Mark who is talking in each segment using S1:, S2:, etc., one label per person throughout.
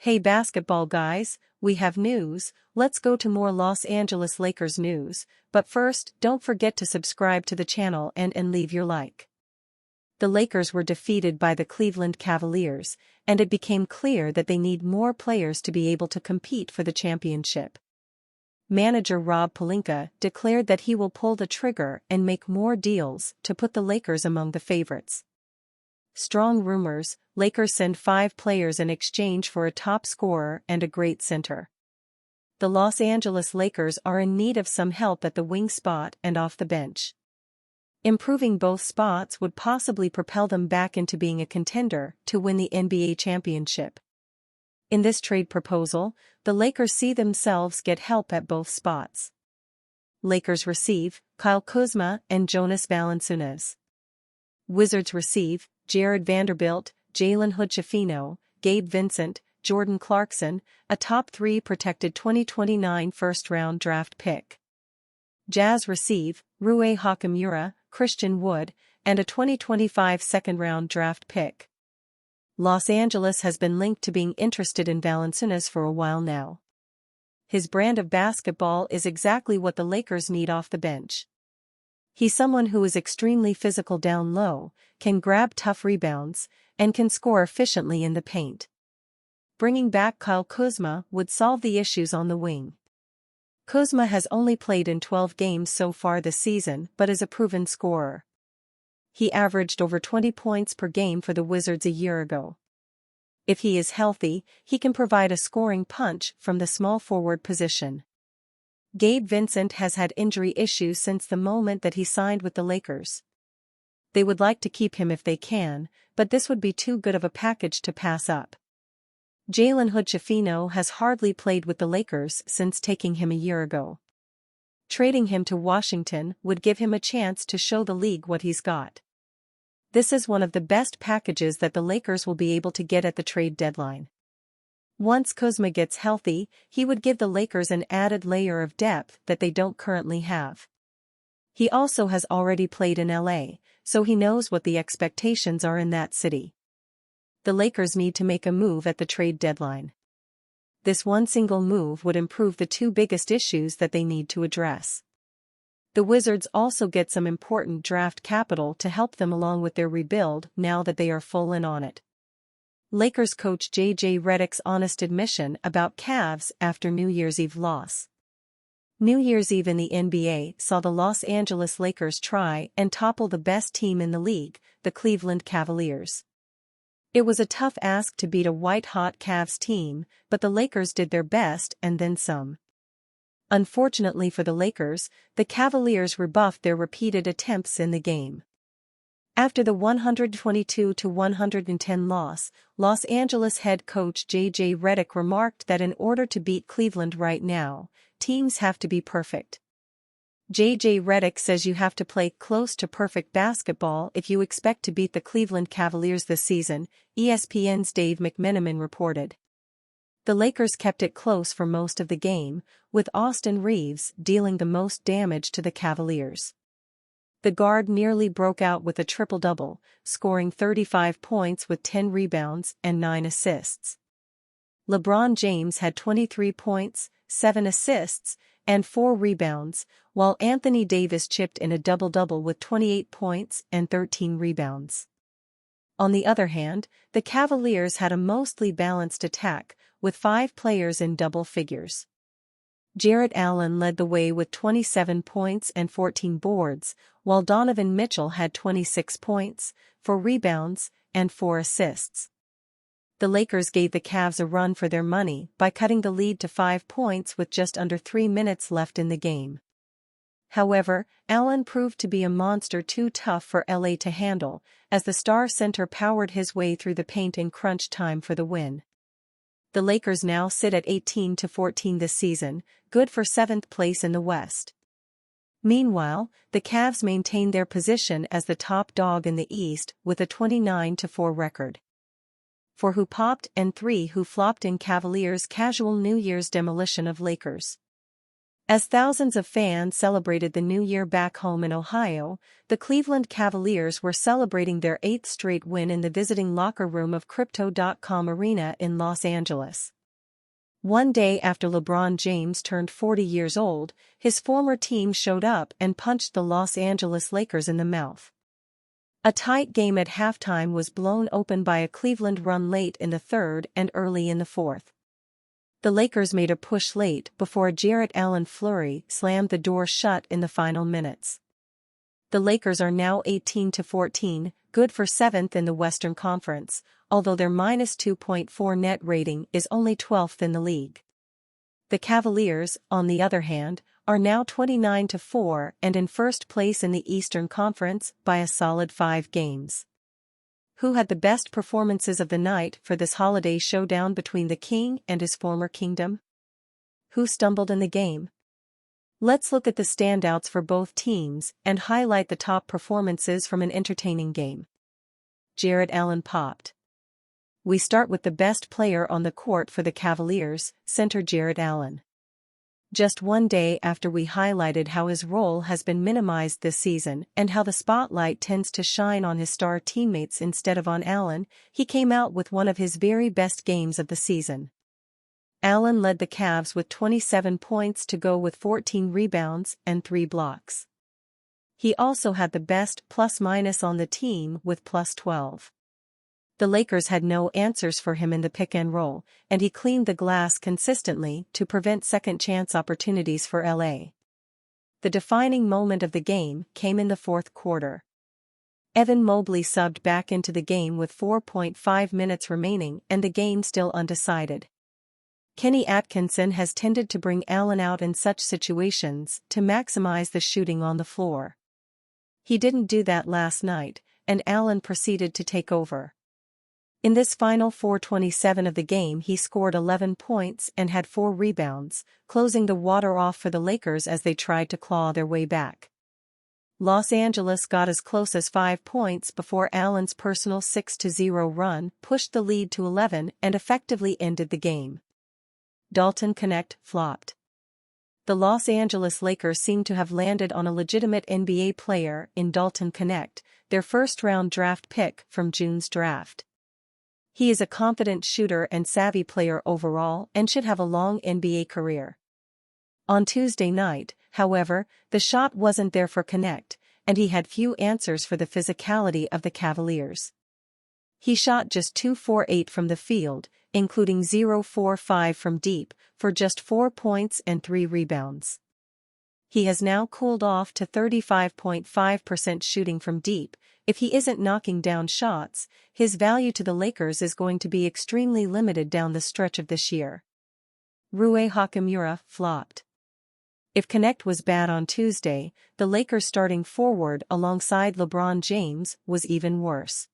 S1: Hey basketball guys, we have news. Let's go to more Los Angeles Lakers news, but first don't forget to subscribe to the channel and leave your like. The Lakers were defeated by the Cleveland Cavaliers, and it became clear that they need more players to be able to compete for the championship. Manager Rob Pelinka declared that he will pull the trigger and make more deals to put the Lakers among the favorites. Strong rumors, Lakers send 5 players in exchange for a top scorer and a great center. The Los Angeles Lakers are in need of some help at the wing spot and off the bench. Improving both spots would possibly propel them back into being a contender to win the NBA championship. In this trade proposal, the Lakers see themselves get help at both spots. Lakers receive Kyle Kuzma and Jonas Valanciunas. Wizards receive Jared Vanderbilt, Jalen Hood-Schifino, Gabe Vincent, Jordan Clarkson, a top 3 protected 2029 first-round draft pick. Jazz receive Ruhakam, Christian Wood, and a 2025 second-round draft pick. Los Angeles has been linked to being interested in Valanciunas for a while now. His brand of basketball is exactly what the Lakers need off the bench. He's someone who is extremely physical down low, can grab tough rebounds, and can score efficiently in the paint. Bringing back Kyle Kuzma would solve the issues on the wing. Kuzma has only played in 12 games so far this season but is a proven scorer. He averaged over 20 points per game for the Wizards a year ago. If he is healthy, he can provide a scoring punch from the small forward position. Gabe Vincent has had injury issues since the moment that he signed with the Lakers. They would like to keep him if they can, but this would be too good of a package to pass up. Jalen Hood-Schifino has hardly played with the Lakers since taking him a year ago. Trading him to Washington would give him a chance to show the league what he's got. This is one of the best packages that the Lakers will be able to get at the trade deadline. Once Kuzma gets healthy, he would give the Lakers an added layer of depth that they don't currently have. He also has already played in LA, so he knows what the expectations are in that city. The Lakers need to make a move at the trade deadline. This one single move would improve the 2 biggest issues that they need to address. The Wizards also get some important draft capital to help them along with their rebuild now that they are full in on it. Lakers coach JJrecks' honest admission about Cavs after New Year's Eve loss. New Year's Eve in the NBA saw the Los Angeles Lakers try and topple the best team in the league, the Cleveland Cavaliers. It was a tough ask to beat a white-hot Cavs team, but the Lakers did their best and then some. Unfortunately for the Lakers, the Cavaliers rebuffed their repeated attempts in the game. After the 122-110 loss, Los Angeles head coach JJrecks remarked that in order to beat Cleveland right now, teams have to be perfect. JJrecks says you have to play close to perfect basketball if you expect to beat the Cleveland Cavaliers this season, ESPN's Dave McMenamin reported. The Lakers kept it close for most of the game, with Austin Reeves dealing the most damage to the Cavaliers. The guard nearly broke out with a triple-double, scoring 35 points with 10 rebounds and 9 assists. LeBron James had 23 points, 7 assists, and 4 rebounds, while Anthony Davis chipped in a double-double with 28 points and 13 rebounds. On the other hand, the Cavaliers had a mostly balanced attack, with 5 players in double figures. Jarrett Allen led the way with 27 points and 14 boards, while Donovan Mitchell had 26 points, 4 rebounds, and 4 assists. The Lakers gave the Cavs a run for their money by cutting the lead to 5 points with just under 3 minutes left in the game. However, Allen proved to be a monster too tough for LA to handle, as the star center powered his way through the paint in crunch time for the win. The Lakers now sit at 18-14 this season, good for 7th place in the West. Meanwhile, the Cavs maintain their position as the top dog in the East with a 29-4 record. 4 who popped and 3 who flopped in Cavaliers' casual New Year's demolition of Lakers. As thousands of fans celebrated the New Year back home in Ohio, the Cleveland Cavaliers were celebrating their 8th straight win in the visiting locker room of Crypto.com Arena in Los Angeles. One day after LeBron James turned 40 years old, his former team showed up and punched the Los Angeles Lakers in the mouth. A tight game at halftime was blown open by a Cleveland run late in the third and early in the fourth. The Lakers made a push late before a Jarrett Allen flurry slammed the door shut in the final minutes. The Lakers are now 18-14, good for 7th in the Western Conference, although their -2.4 net rating is only 12th in the league. The Cavaliers, on the other hand, are now 29-4 and in first place in the Eastern Conference by a solid 5 games. Who had the best performances of the night for this holiday showdown between the king and his former kingdom? Who stumbled in the game? Let's look at the standouts for both teams and highlight the top performances from an entertaining game. Jarrett Allen popped. We start with the best player on the court for the Cavaliers, center Jarrett Allen. Just one day after we highlighted how his role has been minimized this season and how the spotlight tends to shine on his star teammates instead of on Allen, he came out with one of his very best games of the season. Allen led the Cavs with 27 points to go with 14 rebounds and 3 blocks. He also had the best plus-minus on the team with +12. The Lakers had no answers for him in the pick and roll, and he cleaned the glass consistently to prevent second-chance opportunities for LA. The defining moment of the game came in the fourth quarter. Evan Mobley subbed back into the game with 4.5 minutes remaining and the game still undecided. Kenny Atkinson has tended to bring Allen out in such situations to maximize the shooting on the floor. He didn't do that last night, and Allen proceeded to take over. In this final 4:27 of the game he scored 11 points and had 4 rebounds, closing the water off for the Lakers as they tried to claw their way back. Los Angeles got as close as 5 points before Allen's personal 6-0 run pushed the lead to 11 and effectively ended the game. Dalton Connect flopped. The Los Angeles Lakers seem to have landed on a legitimate NBA player in Dalton Connect, their first-round draft pick from June's draft. He is a confident shooter and savvy player overall and should have a long NBA career. On Tuesday night, however, the shot wasn't there for Connect, and he had few answers for the physicality of the Cavaliers. He shot just 2-for-8 from the field, including 0-for-5 from deep, for just 4 points and 3 rebounds. He has now cooled off to 35.5% shooting from deep. If he isn't knocking down shots, his value to the Lakers is going to be extremely limited down the stretch of this year. Ruhakam flopped. If Connect was bad on Tuesday, the Lakers' starting forward alongside LeBron James was even worse.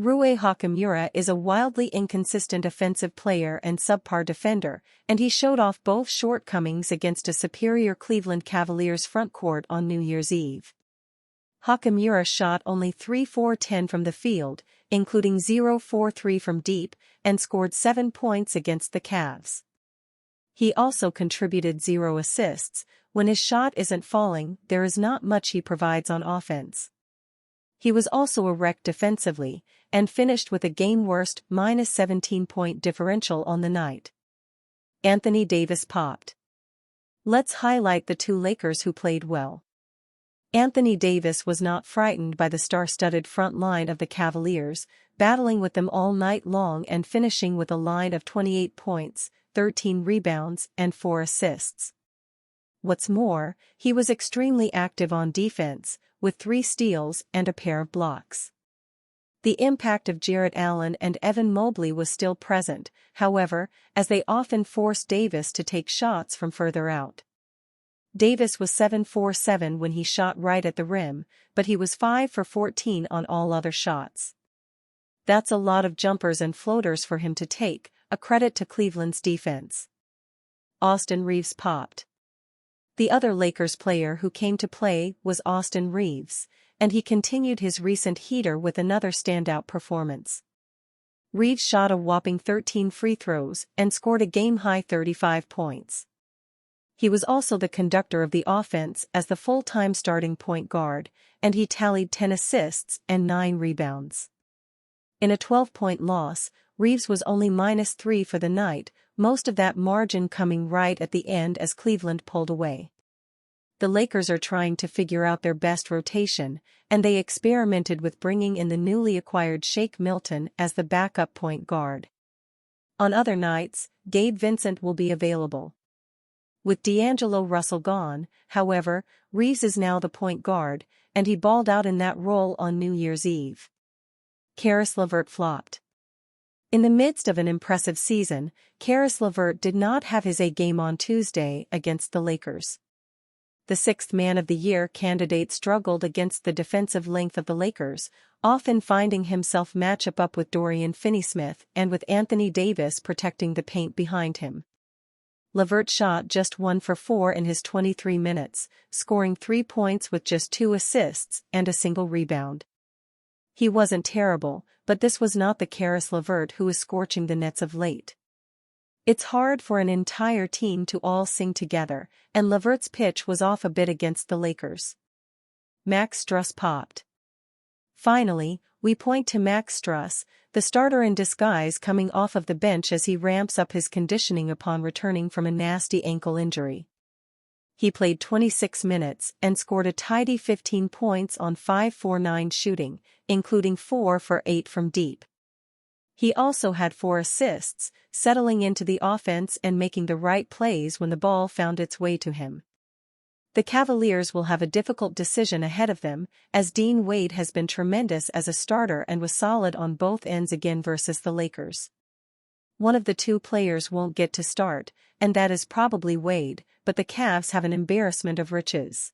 S1: Ruhakam is a wildly inconsistent offensive player and subpar defender, and he showed off both shortcomings against a superior Cleveland Cavaliers frontcourt on New Year's Eve. Hakamura shot only 3-for-10 from the field, including 0-for-3 from deep, and scored 7 points against the Cavs. He also contributed 0 assists. When his shot isn't falling, there is not much he provides on offense. He was also a wreck defensively, and finished with a game-worst -17-point differential on the night. Anthony Davis popped. Let's highlight the 2 Lakers who played well. Anthony Davis was not frightened by the star-studded front line of the Cavaliers, battling with them all night long and finishing with a line of 28 points, 13 rebounds, and 4 assists. What's more, he was extremely active on defense, with 3 steals and a pair of blocks. The impact of Jarrett Allen and Evan Mobley was still present, however, as they often forced Davis to take shots from further out. Davis was 7-for-7 when he shot right at the rim, but he was 5-for-14 on all other shots. That's a lot of jumpers and floaters for him to take, a credit to Cleveland's defense. Austin Reeves popped. The other Lakers player who came to play was Austin Reeves, and he continued his recent heater with another standout performance. Reeves shot a whopping 13 free throws and scored a game-high 35 points. He was also the conductor of the offense as the full-time starting point guard, and he tallied 10 assists and 9 rebounds. In a 12-point loss, Reeves was only -3 for the night, most of that margin coming right at the end as Cleveland pulled away. The Lakers are trying to figure out their best rotation, and they experimented with bringing in the newly acquired Shake Milton as the backup point guard. On other nights, Gabe Vincent will be available. With D'Angelo Russell gone, however, Reeves is now the point guard, and he balled out in that role on New Year's Eve. Caris LeVert flopped. In the midst of an impressive season, Caris LeVert did not have his A game on Tuesday against the Lakers. The sixth Man of the Year candidate struggled against the defensive length of the Lakers, often finding himself matchup up with Dorian Finney-Smith and with Anthony Davis protecting the paint behind him. LeVert shot just 1 for 4 in his 23 minutes, scoring 3 points with just 2 assists and a single rebound. He wasn't terrible, but this was not the Caris LeVert who is scorching the nets of late. It's hard for an entire team to all sing together, and LeVert's pitch was off a bit against the Lakers. Max Strus popped. Finally, we point to Max Strus, the starter in disguise coming off of the bench as he ramps up his conditioning upon returning from a nasty ankle injury. He played 26 minutes and scored a tidy 15 points on 5-for-9 shooting, including 4 for 8 from deep. He also had 4 assists, settling into the offense and making the right plays when the ball found its way to him. The Cavaliers will have a difficult decision ahead of them, as Dean Wade has been tremendous as a starter and was solid on both ends again versus the Lakers. One of the two players won't get to start, and that is probably Wade, but the Cavs have an embarrassment of riches.